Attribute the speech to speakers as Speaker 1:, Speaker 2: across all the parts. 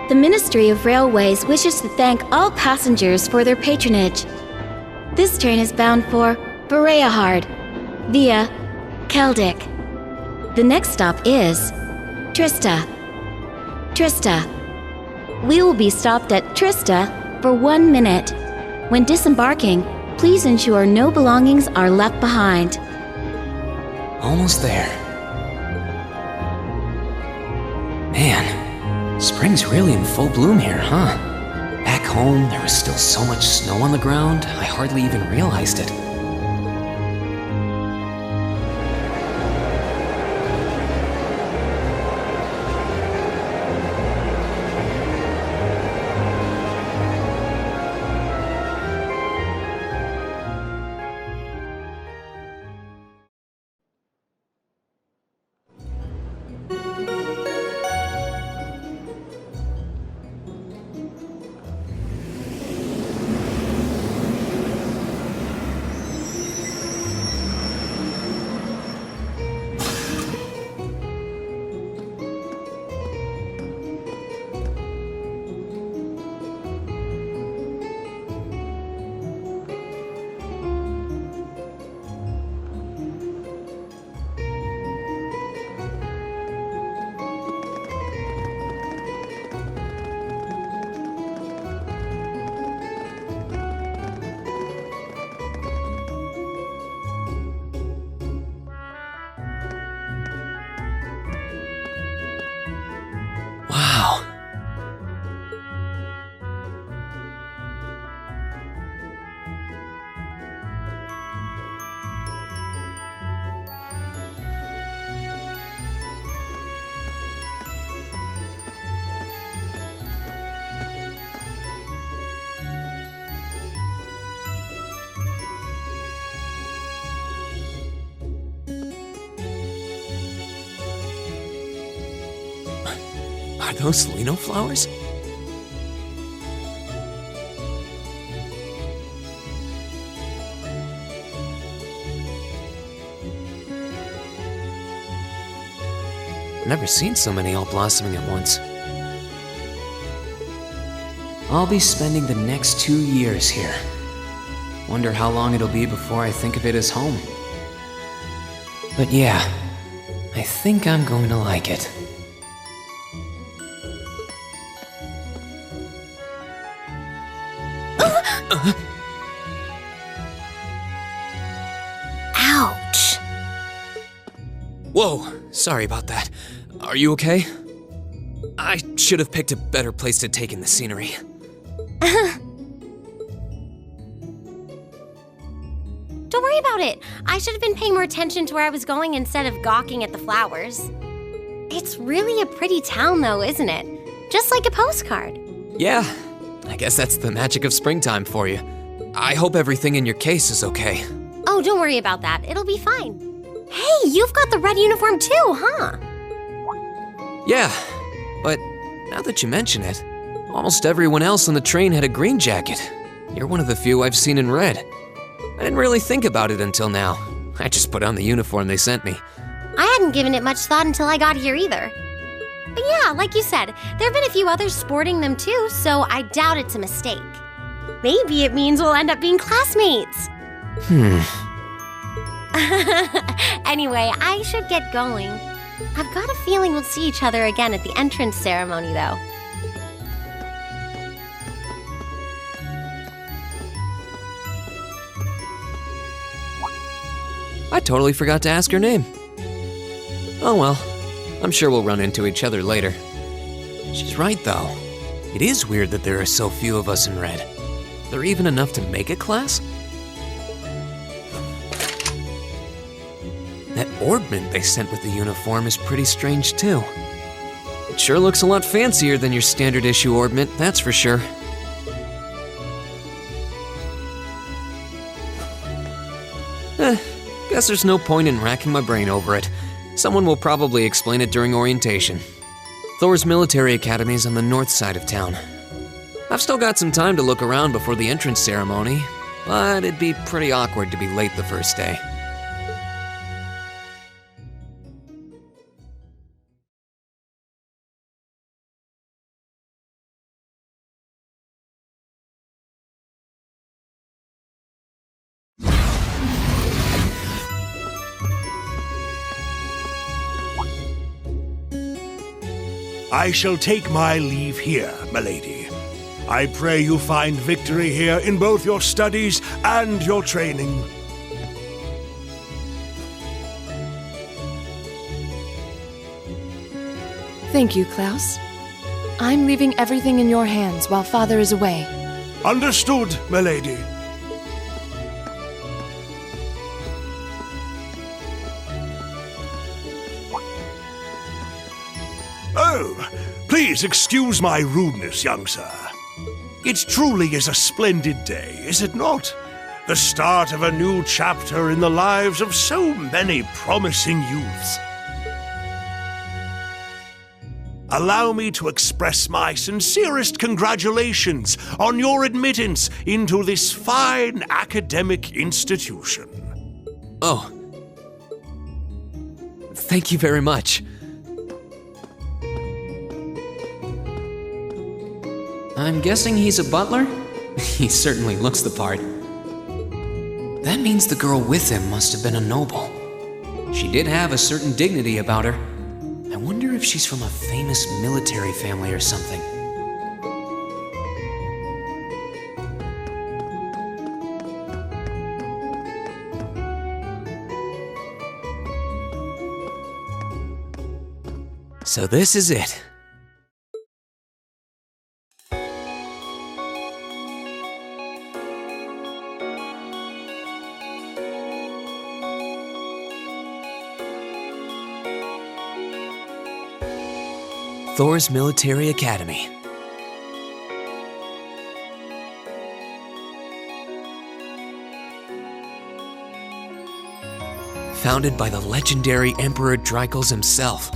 Speaker 1: The Ministry of Railways wishes to thank all passengers for their patronage. This train is bound for Bereahard via Keldic. The next stop is Trista. We will be stopped at Trista for 1 minute. When disembarking, please ensure no belongings are left behind.
Speaker 2: Almost there. Man, spring's really in full bloom here, huh? Back home, there was still so much snow on the ground, I hardly even realized it. Wow. Are those Lino flowers? I've never seen so many all blossoming at once. I'll be spending the next 2 years here. Wonder how long it'll be before I think of it as home. But yeah, I think I'm going to like it.
Speaker 3: Ouch!
Speaker 2: Whoa, sorry about that. Are you okay? I should have picked a better place to take in the scenery.
Speaker 3: Don't worry about it. I should have been paying more attention to where I was going instead of gawking at the flowers. It's really a pretty town though, isn't it? Just like a postcard.
Speaker 2: Yeah, I guess that's the magic of springtime for you. I hope everything in your case is okay.
Speaker 3: Oh, don't worry about that. It'll be fine. Hey, you've got the red uniform too, huh?
Speaker 2: Yeah, but now that you mention it, almost everyone else on the train had a green jacket. You're one of the few I've seen in red. I didn't really think about it until now. I just put on the uniform they sent me.
Speaker 3: I hadn't given it much thought until I got here either. But yeah, like you said, there have been a few others sporting them too, so I doubt it's a mistake. Maybe it means we'll end up being classmates. Anyway, I should get going. I've got a feeling we'll see each other again at the entrance ceremony, though.
Speaker 2: I totally forgot to ask her name. Oh well, I'm sure we'll run into each other later. She's right, though. It is weird that there are so few of us in red. There even enough to make a class? That orbment they sent with the uniform is pretty strange, too. It sure looks a lot fancier than your standard issue orbment, that's for sure. Guess there's no point in racking my brain over it. Someone will probably explain it during orientation. Thors Military Academy is on the north side of town. I've still got some time to look around before the entrance ceremony, but it'd be pretty awkward to be late the first day.
Speaker 4: I shall take my leave here, milady. I pray you find victory here in both your studies and your training.
Speaker 5: Thank you, Klaus. I'm leaving everything in your hands while Father is away.
Speaker 4: Understood, milady. Oh, please excuse my rudeness, young sir. It truly is a splendid day, is it not? The start of a new chapter in the lives of so many promising youths. Allow me to express my sincerest congratulations on your admittance into this fine academic institution.
Speaker 2: Oh. Thank you very much. I'm guessing he's a butler? He certainly looks the part. That means the girl with him must have been a noble. She did have a certain dignity about her. I wonder if she's from a famous military family or something. So this is it. Thors Military Academy. Founded by the legendary Emperor Dreikels himself.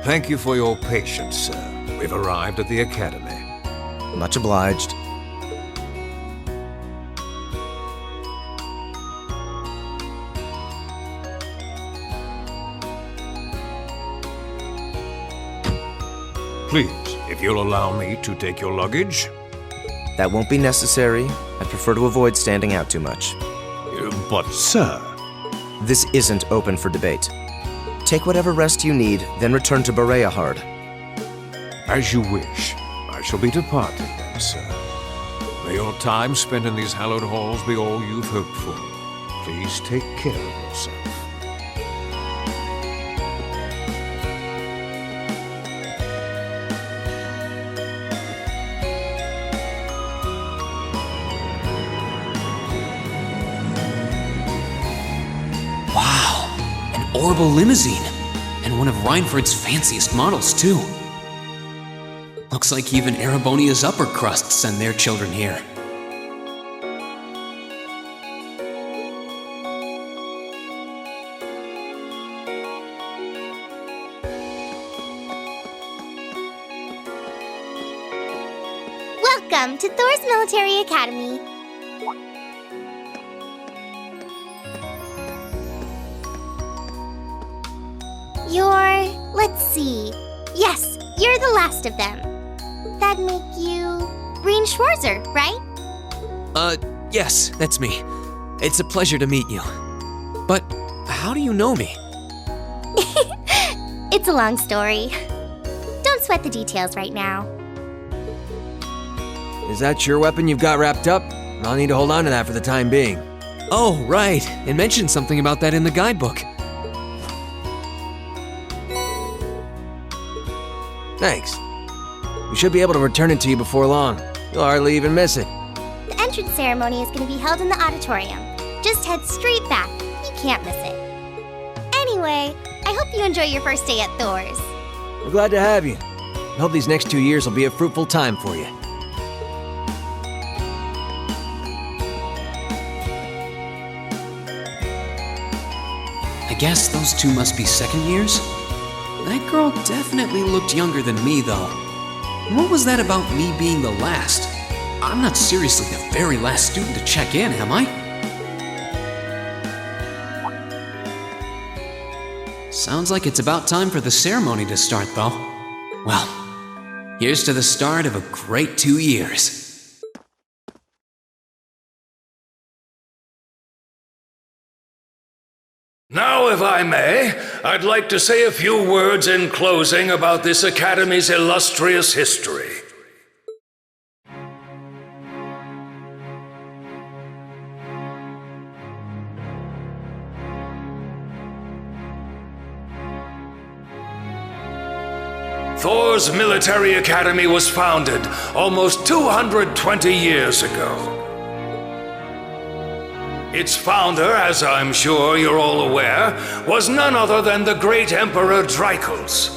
Speaker 6: Thank you for your patience, sir. We've arrived at the Academy.
Speaker 7: Much obliged.
Speaker 6: Please, if you'll allow me to take your luggage.
Speaker 7: That won't be necessary. I'd prefer to avoid standing out too much.
Speaker 6: But, sir...
Speaker 7: This isn't open for debate. Take whatever rest you need, then return to Bereahard.
Speaker 6: As you wish. I shall be departing then, sir. May your time spent in these hallowed halls be all you've hoped for. Please take care of yourself.
Speaker 2: Orbital limousine, and one of Reinford's fanciest models, too. Looks like even Erebonia's upper crust send their children here.
Speaker 3: Welcome to Thors Military Academy. Let's see. Yes, you're the last of them. That'd make you Breen Schwarzer, right?
Speaker 2: Yes, that's me. It's a pleasure to meet you. But how do you know me?
Speaker 3: It's a long story. Don't sweat the details right now.
Speaker 8: Is that your weapon you've got wrapped up? I'll need to hold on to that for the time being.
Speaker 2: Oh, right. It mentioned something about that in the guidebook.
Speaker 8: Thanks. We should be able to return it to you before long. You'll hardly even miss it.
Speaker 3: The entrance ceremony is going to be held in the auditorium. Just head straight back. You can't miss it. Anyway, I hope you enjoy your first day at Thors.
Speaker 8: We're glad to have you. I hope these next 2 years will be a fruitful time for you.
Speaker 2: I guess those two must be second years? That girl definitely looked younger than me, though. What was that about me being the last? I'm not seriously the very last student to check in, am I? Sounds like it's about time for the ceremony to start, though. Well, here's to the start of a great 2 years.
Speaker 4: Now, if I may, I'd like to say a few words in closing about this Academy's illustrious history. Thors Military Academy was founded almost 220 years ago. Its founder, as I'm sure you're all aware, was none other than the great Emperor Drykos.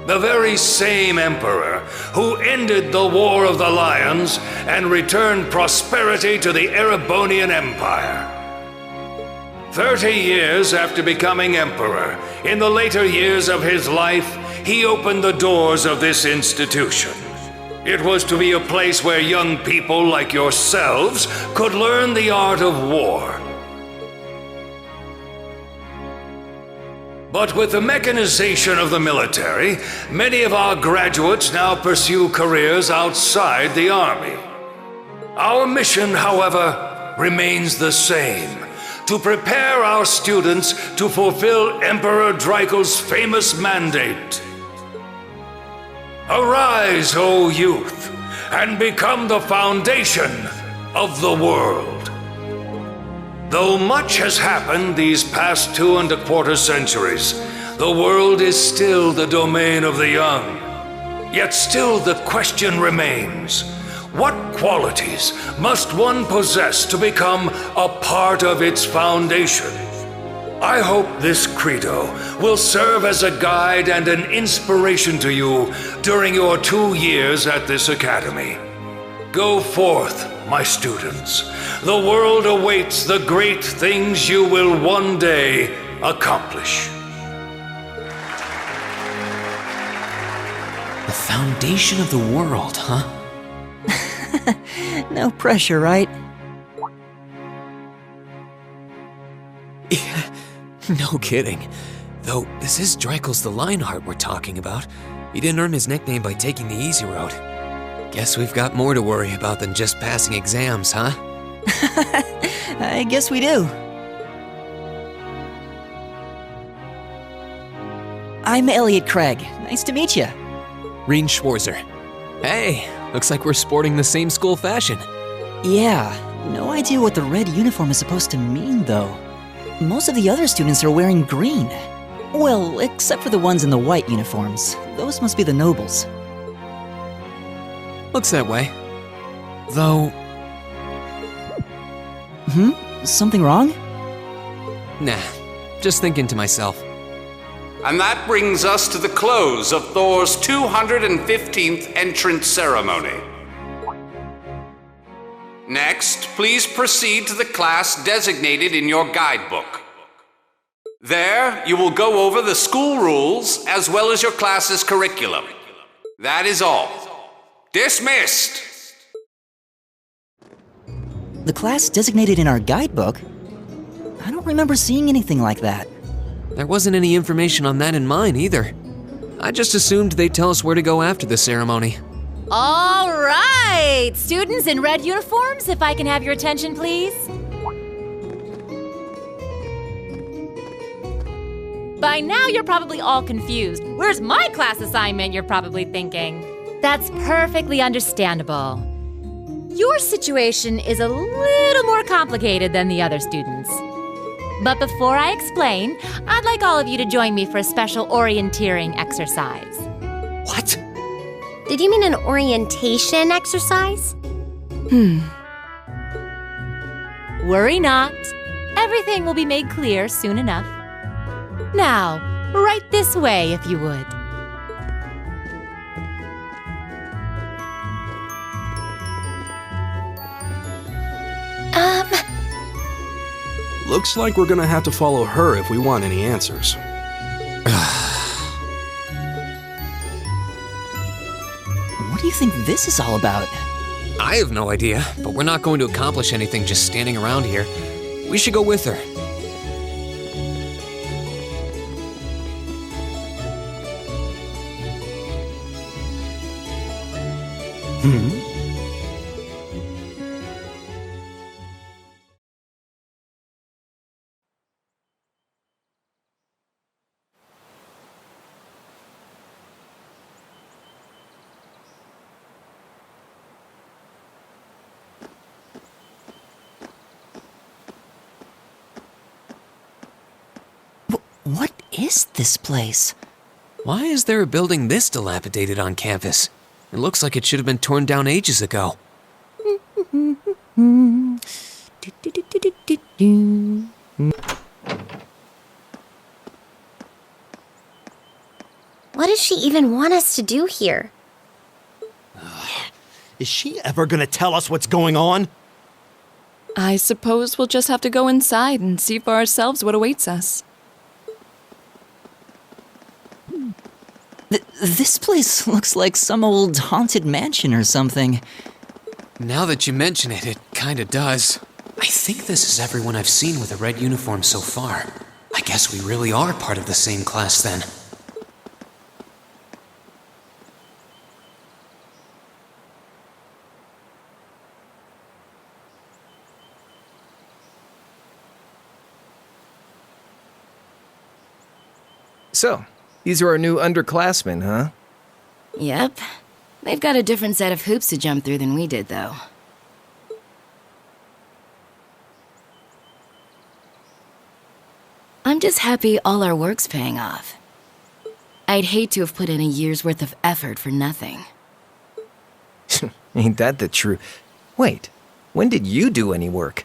Speaker 4: The very same emperor who ended the War of the Lions and returned prosperity to the Erebonian Empire. 30 years after becoming emperor, in the later years of his life, he opened the doors of this institution. It was to be a place where young people like yourselves could learn the art of war. But with the mechanization of the military, many of our graduates now pursue careers outside the army. Our mission, however, remains the same: to prepare our students to fulfill Emperor Drykos' famous mandate. Arise, O youth, and become the foundation of the world. Though much has happened these past 2¼ centuries, the world is still the domain of the young. Yet still the question remains: what qualities must one possess to become a part of its foundation? I hope this credo will serve as a guide and an inspiration to you during your 2 years at this academy. Go forth, my students. The world awaits the great things you will one day accomplish.
Speaker 2: The foundation of the world, huh?
Speaker 9: No pressure, right?
Speaker 2: Yeah, no kidding. Though, this is Drykos the Lionheart we're talking about. He didn't earn his nickname by taking the easy road. Guess we've got more to worry about than just passing exams, huh?
Speaker 9: I guess we do. I'm Elliot Craig. Nice to meet you.
Speaker 2: Reen Schwarzer. Hey, looks like we're sporting the same school fashion.
Speaker 9: Yeah, no idea what the red uniform is supposed to mean, though. Most of the other students are wearing green. Well, except for the ones in the white uniforms. Those must be the nobles.
Speaker 2: Looks that way. Though...
Speaker 9: Something wrong?
Speaker 2: Nah, just thinking to myself.
Speaker 10: And that brings us to the close of Thors' 215th entrance ceremony. Next, please proceed to the class designated in your guidebook. There, you will go over the school rules as well as your class's curriculum. That is all. Dismissed!
Speaker 9: The class designated in our guidebook? I don't remember seeing anything like that.
Speaker 2: There wasn't any information on that in mine either. I just assumed they'd tell us where to go after the ceremony.
Speaker 11: All right! Students in red uniforms, if I can have your attention, please. By now, you're probably all confused. Where's my class assignment, you're probably thinking. That's perfectly understandable. Your situation is a little more complicated than the other students. But before I explain, I'd like all of you to join me for a special orienteering exercise.
Speaker 2: What?
Speaker 3: Did you mean an orientation exercise?
Speaker 11: Worry not. Everything will be made clear soon enough. Now, right this way, if you would.
Speaker 12: Looks like we're gonna have to follow her if we want any answers.
Speaker 9: What do you think this is all about?
Speaker 2: I have no idea, but we're not going to accomplish anything just standing around here. We should go with her.
Speaker 9: What is this place?
Speaker 2: Why is there a building this dilapidated on campus? It looks like it should have been torn down ages ago.
Speaker 3: What does she even want us to do here?
Speaker 13: Is she ever gonna tell us what's going on?
Speaker 5: I suppose we'll just have to go inside and see for ourselves what awaits us.
Speaker 9: This place looks like some old haunted mansion or something.
Speaker 2: Now that you mention it, it kinda does. I think this is everyone I've seen with a red uniform so far. I guess we really are part of the same class then.
Speaker 8: So, these are our new underclassmen, huh?
Speaker 14: Yep. They've got a different set of hoops to jump through than we did, though. I'm just happy all our work's paying off. I'd hate to have put in a year's worth of effort for nothing.
Speaker 8: Ain't that the truth? Wait, when did you do any work?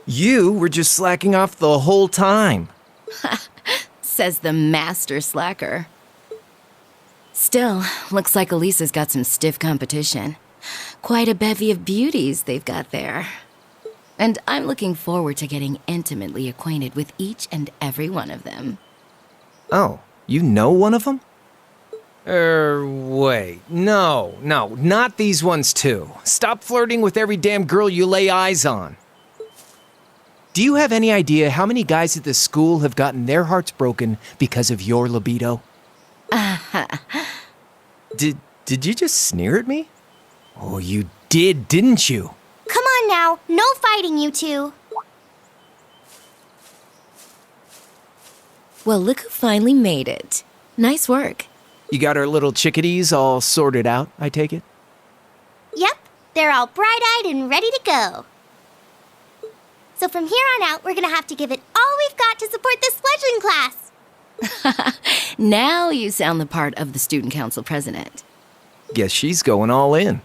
Speaker 8: You were just slacking off the whole time.
Speaker 14: Says the master slacker. Still, looks like Elisa's got some stiff competition. Quite a bevy of beauties they've got there. And I'm looking forward to getting intimately acquainted with each and every one of them.
Speaker 8: Oh, you know one of them? Wait. No, not these ones too. Stop flirting with every damn girl you lay eyes on. Do you have any idea how many guys at this school have gotten their hearts broken because of your libido? Did you just sneer at me? Oh, you did, didn't you?
Speaker 3: Come on now, no fighting, you two.
Speaker 14: Well, look who finally made it. Nice work.
Speaker 8: You got our little chickadees all sorted out, I take it?
Speaker 3: Yep, they're all bright-eyed and ready to go. So from here on out, we're gonna have to give it all we've got to support this fledgling class.
Speaker 14: Now you sound the part of the student council president.
Speaker 8: Guess she's going all in.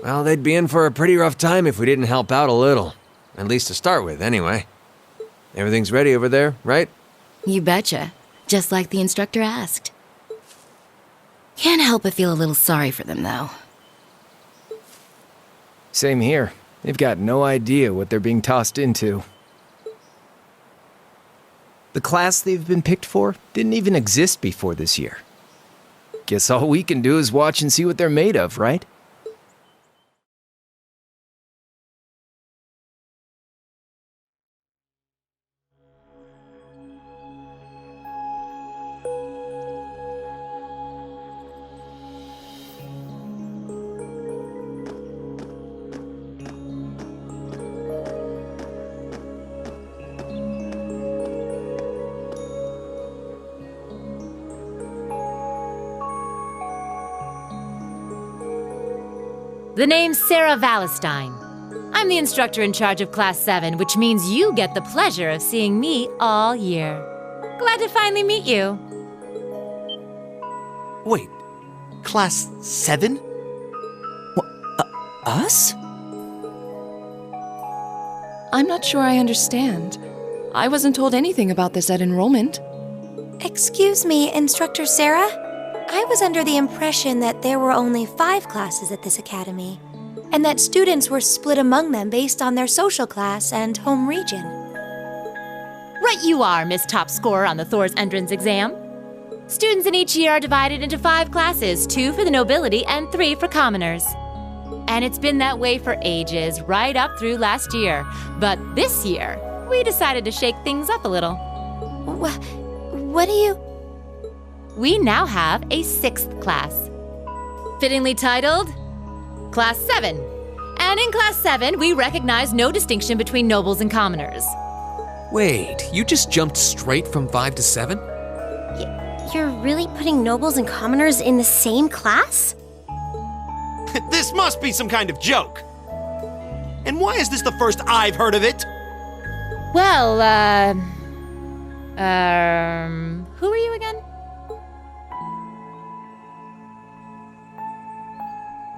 Speaker 12: Well, they'd be in for a pretty rough time if we didn't help out a little. At least to start with, anyway. Everything's ready over there, right?
Speaker 14: You betcha. Just like the instructor asked. Can't help but feel a little sorry for them, though.
Speaker 8: Same here. They've got no idea what they're being tossed into. The class they've been picked for didn't even exist before this year. Guess all we can do is watch and see what they're made of, right?
Speaker 11: The name's Sarah Valestine. I'm the instructor in charge of Class 7, which means you get the pleasure of seeing me all year. Glad to finally meet you.
Speaker 13: Wait, Class 7?
Speaker 9: Us?
Speaker 5: I'm not sure I understand. I wasn't told anything about this at enrollment.
Speaker 15: Excuse me, Instructor Sarah? I was under the impression that there were only 5 classes at this academy, and that students were split among them based on their social class and home region.
Speaker 11: Right you are, Miss Top Scorer on the Thors entrance exam. Students in each year are divided into 5 classes, 2 for the nobility and 3 for commoners. And it's been that way for ages, right up through last year. But this year, we decided to shake things up a little.
Speaker 15: What do you...
Speaker 11: We now have a 6th class. Fittingly titled, Class 7. And in Class 7, we recognize no distinction between nobles and commoners.
Speaker 2: Wait, you just jumped straight from 5 to 7?
Speaker 3: You're really putting nobles and commoners in the same class?
Speaker 13: This must be some kind of joke. And why is this the first I've heard of it?
Speaker 11: Well, who are you again?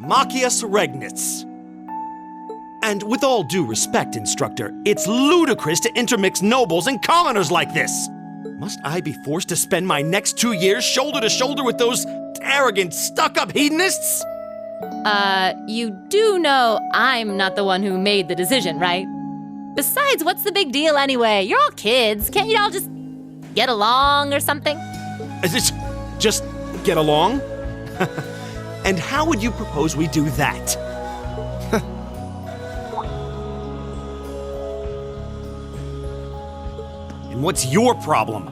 Speaker 13: Machias Regnitz. And with all due respect, Instructor, it's ludicrous to intermix nobles and commoners like this. Must I be forced to spend my next 2 years shoulder to shoulder with those arrogant, stuck-up hedonists?
Speaker 11: You do know I'm not the one who made the decision, right? Besides, what's the big deal anyway? You're all kids. Can't you all just get along or something?
Speaker 13: Just get along? And how would you propose we do that? And what's your problem?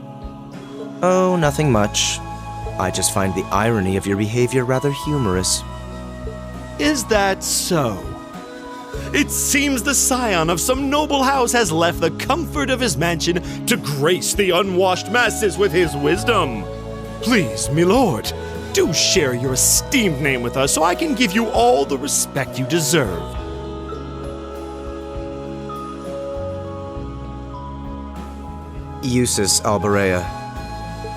Speaker 7: Oh, nothing much. I just find the irony of your behavior rather humorous.
Speaker 13: Is that so? It seems the scion of some noble house has left the comfort of his mansion to grace the unwashed masses with his wisdom. Please, milord, do share your esteemed name with us so I can give you all the respect you deserve.
Speaker 7: Eustace Alberea.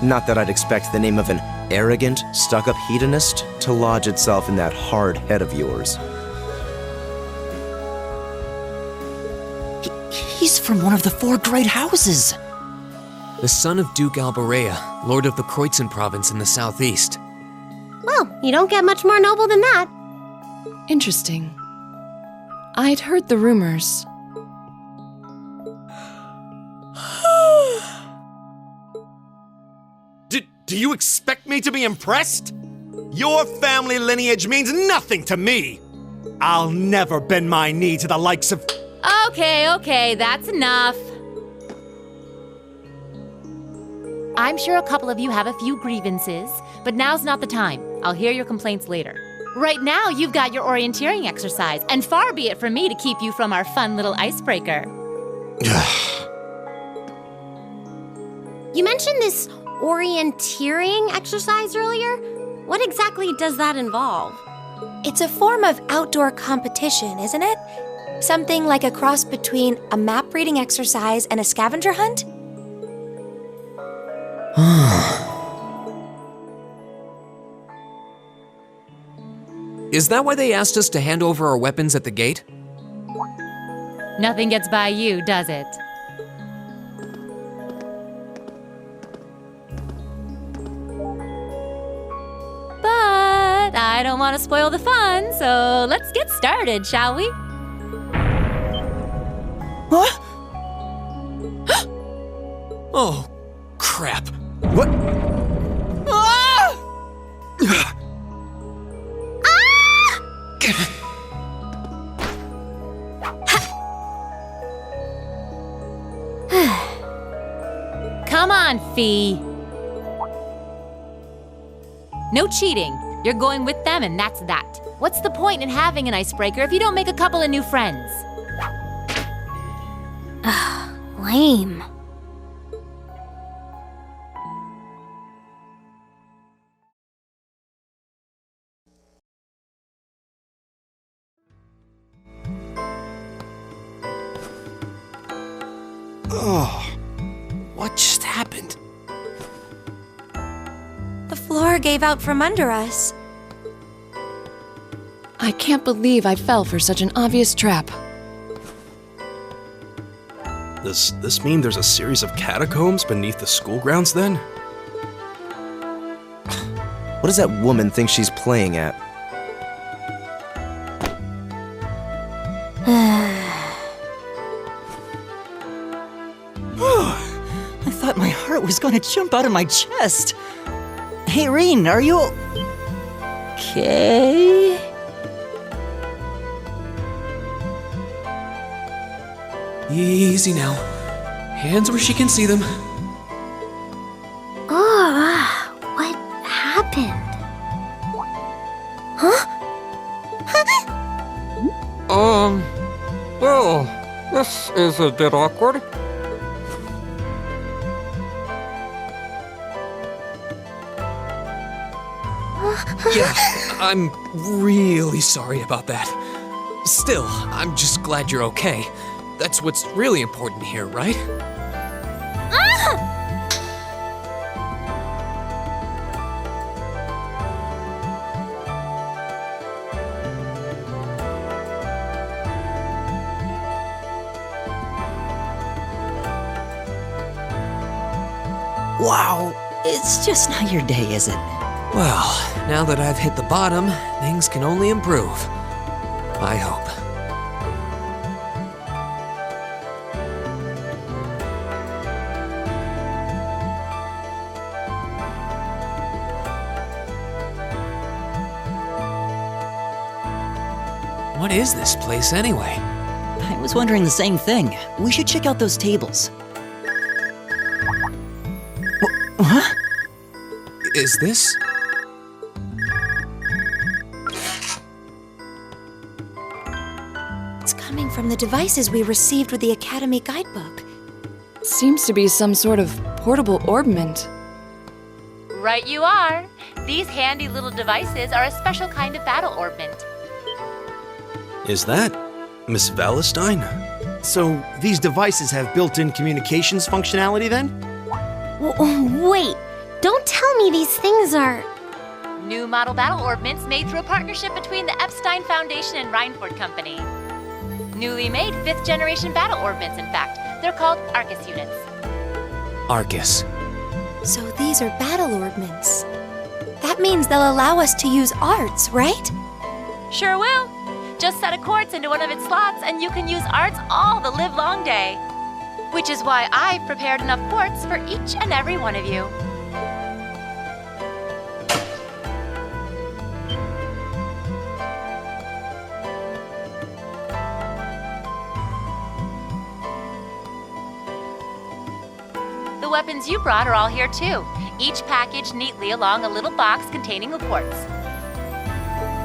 Speaker 7: Not that I'd expect the name of an arrogant, stuck-up hedonist to lodge itself in that hard head of yours.
Speaker 9: He's from one of the 4 great houses.
Speaker 2: The son of Duke Alberea, lord of the Kreutzen province in the southeast.
Speaker 3: Well, you don't get much more noble than that.
Speaker 5: Interesting. I'd heard the rumors.
Speaker 13: Do you expect me to be impressed? Your family lineage means nothing to me. I'll never bend my knee to the likes of...
Speaker 11: Okay, that's enough. I'm sure a couple of you have a few grievances, but now's not the time. I'll hear your complaints later. Right now, you've got your orienteering exercise, and far be it from me to keep you from our fun little icebreaker.
Speaker 3: You mentioned this orienteering exercise earlier. What exactly does that involve?
Speaker 15: It's a form of outdoor competition, isn't it? Something like a cross between a map-reading exercise and a scavenger hunt?
Speaker 2: Is that why they asked us to hand over our weapons at the gate?
Speaker 11: Nothing gets by you, does it? But I don't want to spoil the fun, so let's get started, shall we?
Speaker 9: What?
Speaker 2: Oh, crap.
Speaker 7: What?
Speaker 11: Come on, Fee. No cheating. You're going with them, and that's that. What's the point in having an icebreaker if you don't make a couple of new friends?
Speaker 3: Lame.
Speaker 13: Oh, what just happened?
Speaker 15: The floor gave out from under us.
Speaker 5: I can't believe I fell for such an obvious trap.
Speaker 16: Does this mean there's a series of catacombs beneath the school grounds then?
Speaker 7: What does that woman think she's playing at?
Speaker 9: I thought my heart was going to jump out of my chest. Hey, Reen, are you okay?
Speaker 2: Easy now. Hands where she can see them.
Speaker 3: Oh, what happened? Huh?
Speaker 17: Well, this is a bit awkward.
Speaker 2: Yeah, I'm really sorry about that. Still, I'm just glad you're okay. That's what's really important here, right?
Speaker 9: Wow, it's just not your day, is it?
Speaker 2: Well, now that I've hit the bottom, things can only improve. I hope. What is this place anyway?
Speaker 9: I was wondering the same thing. We should check out those tables. What?
Speaker 2: Is this?
Speaker 15: It's coming from the devices we received with the Academy guidebook.
Speaker 5: Seems to be some sort of portable orbment.
Speaker 11: Right you are. These handy little devices are a special kind of battle orbment.
Speaker 16: Is that Miss Valestine?
Speaker 13: So, these devices have built-in communications functionality then?
Speaker 3: Wait, don't tell me these things are...
Speaker 11: New model battle orbments made through a partnership between the Epstein Foundation and Reinford Company. Newly made 5th generation battle orbments, in fact. They're called Arcus units.
Speaker 2: Arcus.
Speaker 15: So these are battle orbments. That means they'll allow us to use arts, right?
Speaker 11: Sure will. Just set a quartz into one of its slots and you can use arts all the livelong day. Which is why I've prepared enough quartz for each and every one of you. The weapons you brought are all here too, each packaged neatly along a little box containing a quartz.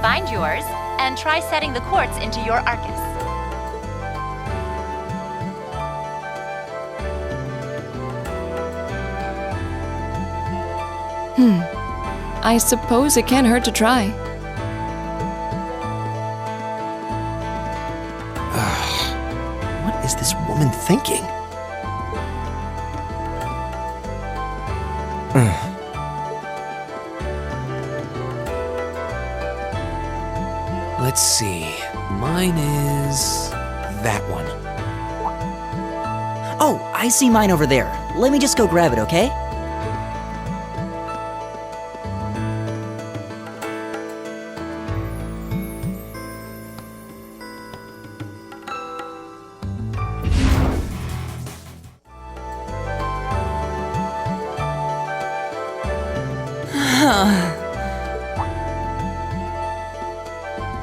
Speaker 11: Find yours and try setting the quartz into your Arcus.
Speaker 5: I suppose it can't hurt to try.
Speaker 13: What is this woman thinking?
Speaker 2: Let's see. Mine is that one.
Speaker 9: Oh, I see mine over there. Let me just go grab it, okay?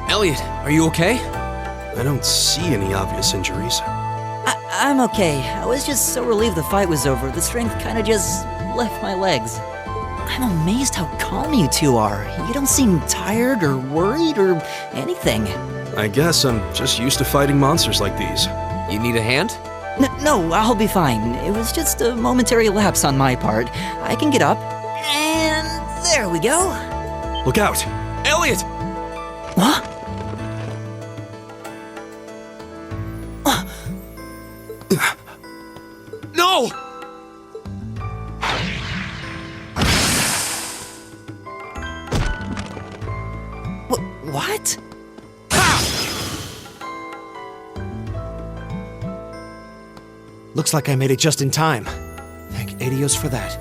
Speaker 2: Elliot, are you okay?
Speaker 16: I don't see any obvious injuries.
Speaker 9: I'm okay. I was just so relieved the fight was over, the strength kinda just left my legs. I'm amazed how calm you two are. You don't seem tired or worried or anything.
Speaker 16: I guess I'm just used to fighting monsters like these.
Speaker 2: You need a hand?
Speaker 9: No, I'll be fine. It was just a momentary lapse on my part. I can get up. And there we go.
Speaker 16: Look out!
Speaker 2: Elliot!
Speaker 9: What?
Speaker 2: No!
Speaker 9: What?
Speaker 13: Looks like I made it just in time. Thank Adios for that.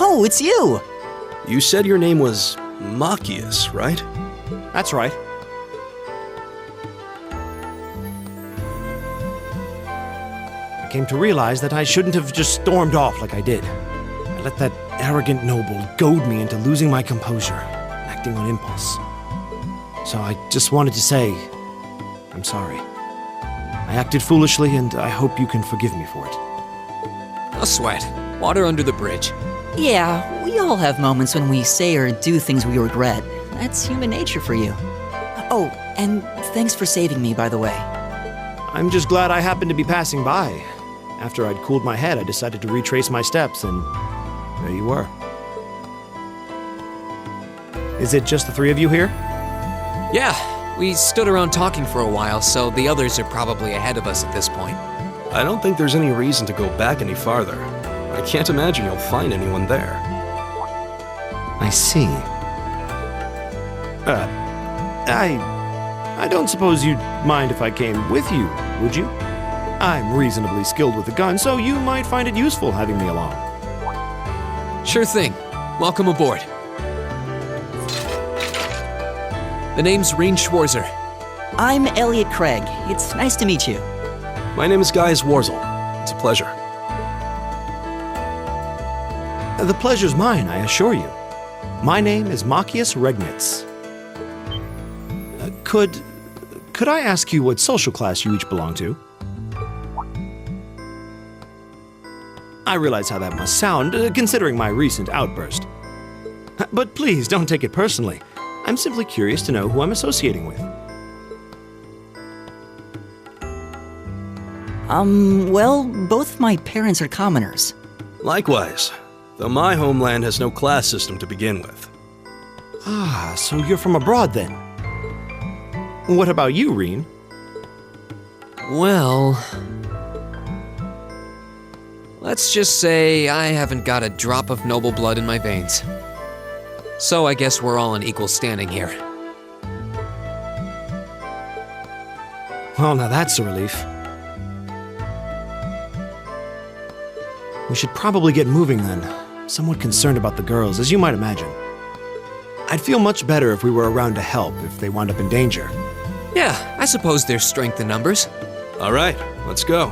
Speaker 9: Oh, it's you!
Speaker 16: You said your name was Machias, right?
Speaker 13: That's right. I came to realize that I shouldn't have just stormed off like I did. I
Speaker 16: I let that arrogant noble goad me into losing my composure, acting on impulse. So I just wanted to say, I'm sorry. I acted foolishly, and I hope you can forgive me for it.
Speaker 2: No sweat. Water under the bridge.
Speaker 9: Yeah, we all have moments when we say or do things we regret. That's human nature for you. Oh, and thanks for saving me, by the way.
Speaker 16: I'm just glad I happened to be passing by. After I'd cooled my head, I decided to retrace my steps, and there you were. Is it just the three of you here?
Speaker 2: Yeah, we stood around talking for a while, so the others are probably ahead of us at this point.
Speaker 16: I don't think there's any reason to go back any farther. I can't imagine you'll find anyone there. I see. I don't suppose you'd mind if I came with you, would you? I'm reasonably skilled with a gun, so you might find it useful having me along.
Speaker 2: Sure thing. Welcome aboard. The name's Reen Schwarzer.
Speaker 9: I'm Elliot Craig. It's nice to meet you.
Speaker 16: My name is Guy Zwarzel. It's a pleasure. The pleasure's mine, I assure you. My name is Machias Regnitz. Could I ask you what social class you each belong to? I realize how that must sound, considering my recent outburst. But please, don't take it personally. I'm simply curious to know who I'm associating with.
Speaker 9: Well, both my parents are commoners.
Speaker 16: Likewise, though my homeland has no class system to begin with. Ah, so you're from abroad then? What about you, Reen?
Speaker 2: Well, let's just say I haven't got a drop of noble blood in my veins. So I guess we're all in equal standing here.
Speaker 16: Well, now that's a relief. We should probably get moving then. Somewhat concerned about the girls, as you might imagine. I'd feel much better if we were around to help if they wound up in danger.
Speaker 2: Yeah, I suppose there's strength in numbers.
Speaker 16: All right, let's go.